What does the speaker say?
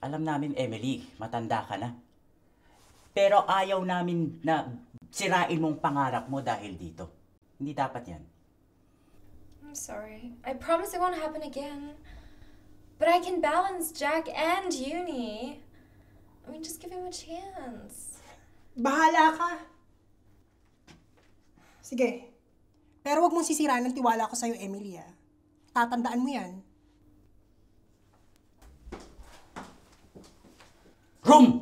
Alam namin, Emily, matanda ka na. Pero ayaw namin na sirain mong pangarap mo dahil dito. Hindi dapat yan. I'm sorry. I promise it won't happen again. But I can balance Jack and uni. I mean, just give him a chance. Bahala ka. Sige. Pero wag mong sisiraan ng tiwala ko sa'yo, Emily, ah. Tatandaan mo yan. Room!